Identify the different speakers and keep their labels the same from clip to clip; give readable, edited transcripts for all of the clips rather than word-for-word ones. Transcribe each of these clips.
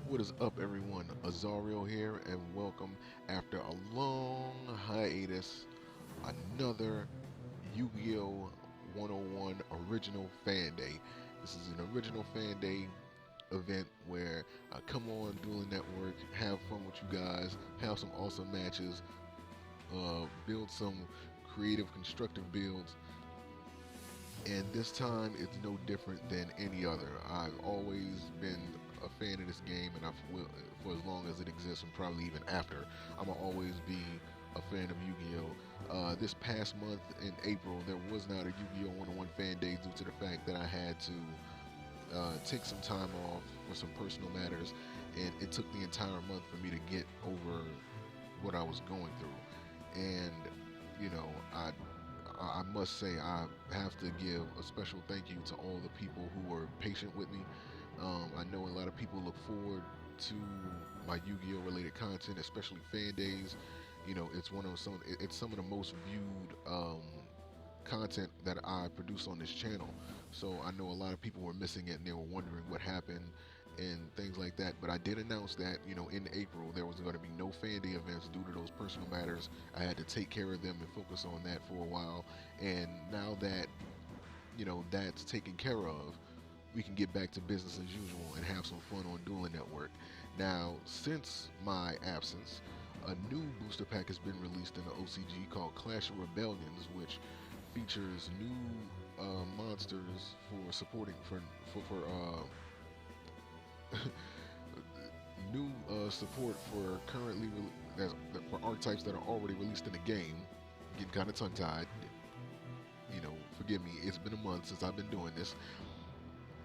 Speaker 1: What is up, everyone? Azario here, and welcome after a long hiatus. Another Yu-Gi-Oh 101 Original Fan Day. This is an original Fan Day event where I come on Dueling Network, have fun with you guys, have some awesome matches, build some creative, constructive builds, and this time it's no different than any other. I've always been a fan of this game, and for as long as it exists, and probably even after, I'm gonna always be a fan of Yu-Gi-Oh. This past month in April, there was not a Yu-Gi-Oh 101 Fan Day due to the fact that I had to take some time off for some personal matters, and it took the entire month for me to get over what I was going through. And you know, I must say I have to give a special thank you to all the people who were patient with me. I know a lot of people look forward to my Yu-Gi-Oh related content, especially fan days. You know, it's some of the most viewed content that I produce on this channel. So I know a lot of people were missing it and they were wondering what happened and things like that. But I did announce that, in April there was going to be no fan day events due to those personal matters. I had to take care of them and focus on that for a while. And now that, that's taken care of, we can get back to business as usual and have some fun on Dueling Network. Now, since my absence, a new booster pack has been released in the OCG called Clash of Rebellions, which features new monsters for supporting new support for for archetypes that are already released in the game. Getting kind of tongue tied. Forgive me. It's been a month since I've been doing this.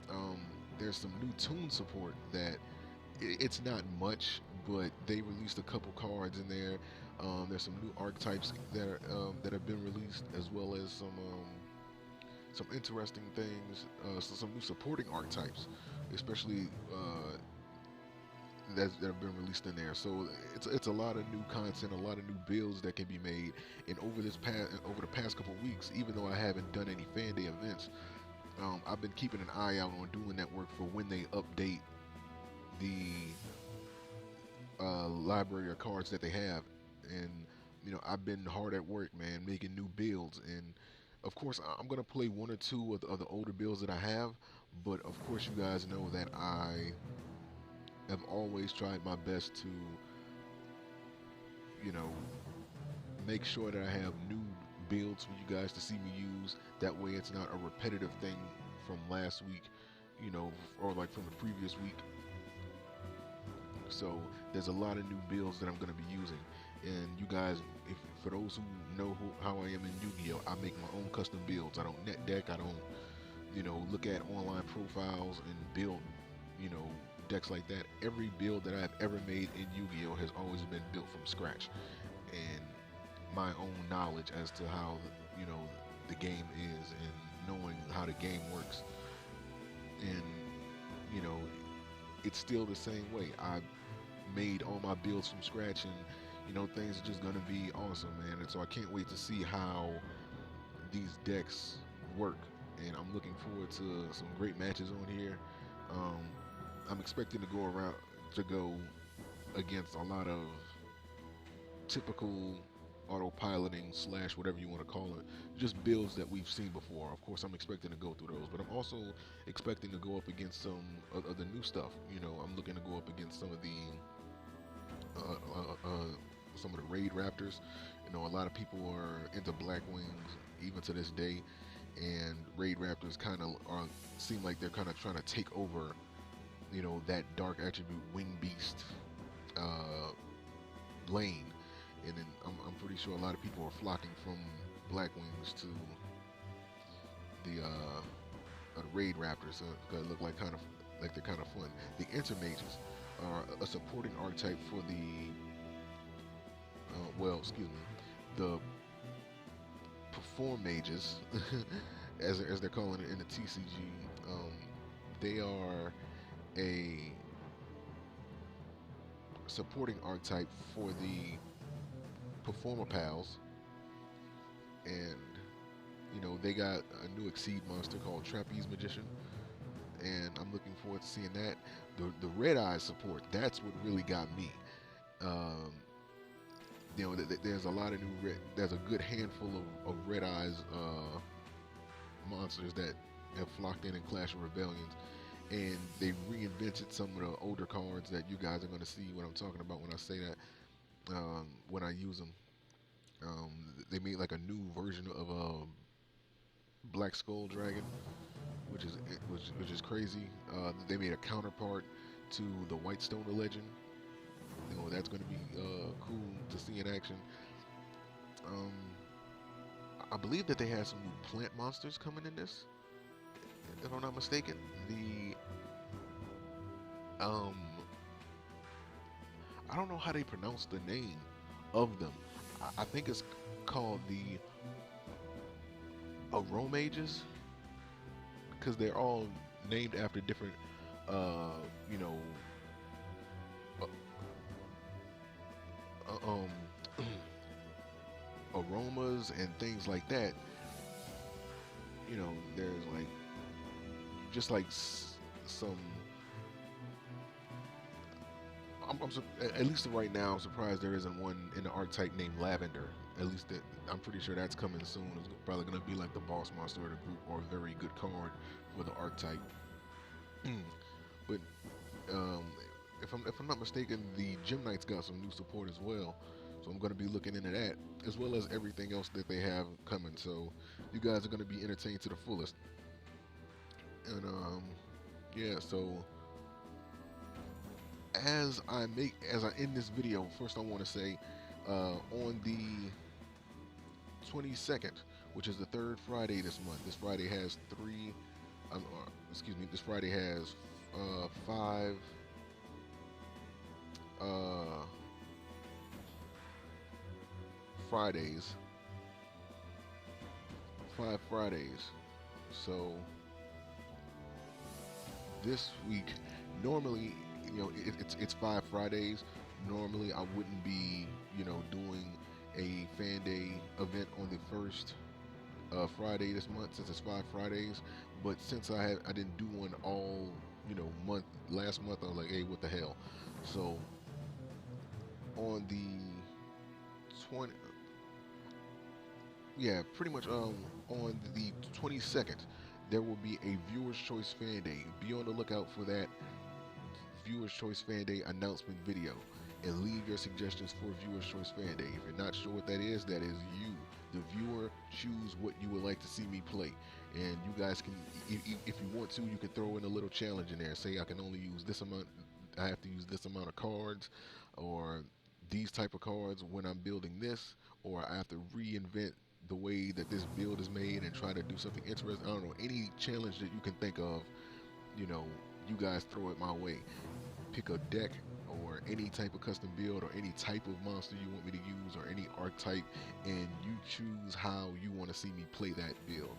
Speaker 1: Um, there's some new tune support that it's not much, but they released a couple cards in there. There's some new archetypes that have been released, as well as some interesting things. So some new supporting archetypes, especially that have been released in there. So it's a lot of new content, a lot of new builds that can be made. And over the past couple weeks, even though I haven't done any fan day events, I've been keeping an eye out on Dueling Network for when they update the library of cards that they have. And I've been hard at work, man, making new builds. And of course, I'm gonna play one or two of the older builds that I have. But of course, you guys know that I have always tried my best to, you know, make sure that I have new builds for you guys to see me use. That way it's not a repetitive thing from last week, or like from the previous week. So there's a lot of new builds that I'm going to be using. And you guys, for those who know how I am in Yu-Gi-Oh, I make my own custom builds. I don't net deck. I don't, look at online profiles and build, decks like that. Every build that I've ever made in Yu-Gi-Oh has always been built from scratch. And my own knowledge as to how the game is, and knowing how the game works, and it's still the same way. I made all my builds from scratch, and things are just gonna be awesome, man. And so I can't wait to see how these decks work, and I'm looking forward to some great matches on here. um, I'm expecting to go against a lot of typical autopiloting / whatever you want to call it, just builds that we've seen before. Of course, I'm expecting to go through those, but I'm also expecting to go up against some of the new stuff. I'm looking to go up against some of the Raid Raptors. A lot of people are into Black Wings even to this day, and Raid Raptors seem like they're kind of trying to take over, that dark attribute Wing Beast lane. And then I'm pretty sure a lot of people are flocking from Black Wings to the Raid Raptors, because they look like they're kind of fun. The Intermages are a supporting archetype for the the Perform Mages, as they're calling it in the TCG. They are a supporting archetype for the Performer Pals, and they got a new Exceed monster called Trapeze Magician, and I'm looking forward to seeing that. The Red Eyes support, that's what really got me. Um, there's a lot of there's a good handful of Red Eyes monsters that have flocked in Clash of Rebellions, and they reinvented some of the older cards that you guys are going to see what I'm talking about when I say that, when I use them. They made like a new version of a Black Skull Dragon, which is crazy. They made a counterpart to the White Stone Legend. That's going to be cool to see in action. Um, I believe that they have some new plant monsters coming in this, if I'm not mistaken. Um, I don't know how they pronounce the name of them. I think it's called the Aromages, because they're all named after different, you know, uh, um, aromas and things like that. There's like just like some. At least right now, I'm surprised there isn't one in the archetype named Lavender. At least I'm pretty sure that's coming soon. It's probably going to be like the boss monster of the group, or a very good card for the archetype. But um, if I'm not mistaken, the Gym Knights got some new support as well. So I'm going to be looking into that, as well as everything else that they have coming. So you guys are going to be entertained to the fullest. And yeah, so as I end this video, first I want to say, on the 22nd, which is the third Friday this month. This Friday has this Friday has 5 Fridays. 5 Fridays. So this week, normally, it's 5 Fridays. Normally, I wouldn't be, doing a FanDay event on the first Friday this month, since it's 5 Fridays. But since I didn't do one all, month last month, I was like, hey, what the hell? So on the 20, yeah, pretty much on the 22nd, there will be a Viewer's Choice FanDay. Be on the lookout for that Viewer's Choice FanDay announcement video, and leave your suggestions for Viewer's Choice FanDay. If you're not sure what that is you, the viewer. Choose what you would like to see me play, and you guys can, if you want to, you can throw in a little challenge in there. Say I can only use this amount, I have to use this amount of cards, or these type of cards when I'm building this, or I have to reinvent the way that this build is made and try to do something interesting. I don't know, any challenge that you can think of, you guys throw it my way. Pick a deck or any type of custom build or any type of monster you want me to use or any archetype, and you choose how you want to see me play that build,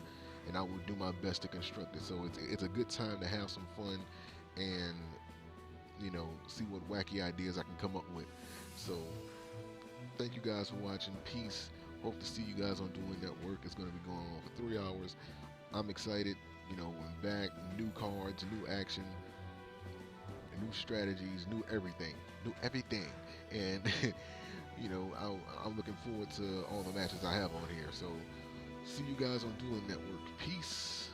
Speaker 1: and I will do my best to construct it. So it's a good time to have some fun and see what wacky ideas I can come up with. So thank you guys for watching. Peace. Hope to see you guys on Doing Network. It's going to be going on for 3 hours. I'm excited. We're back. New cards, new action, new strategies, new everything. And I'm looking forward to all the matches I have on here. So see you guys on Doing Network. Peace.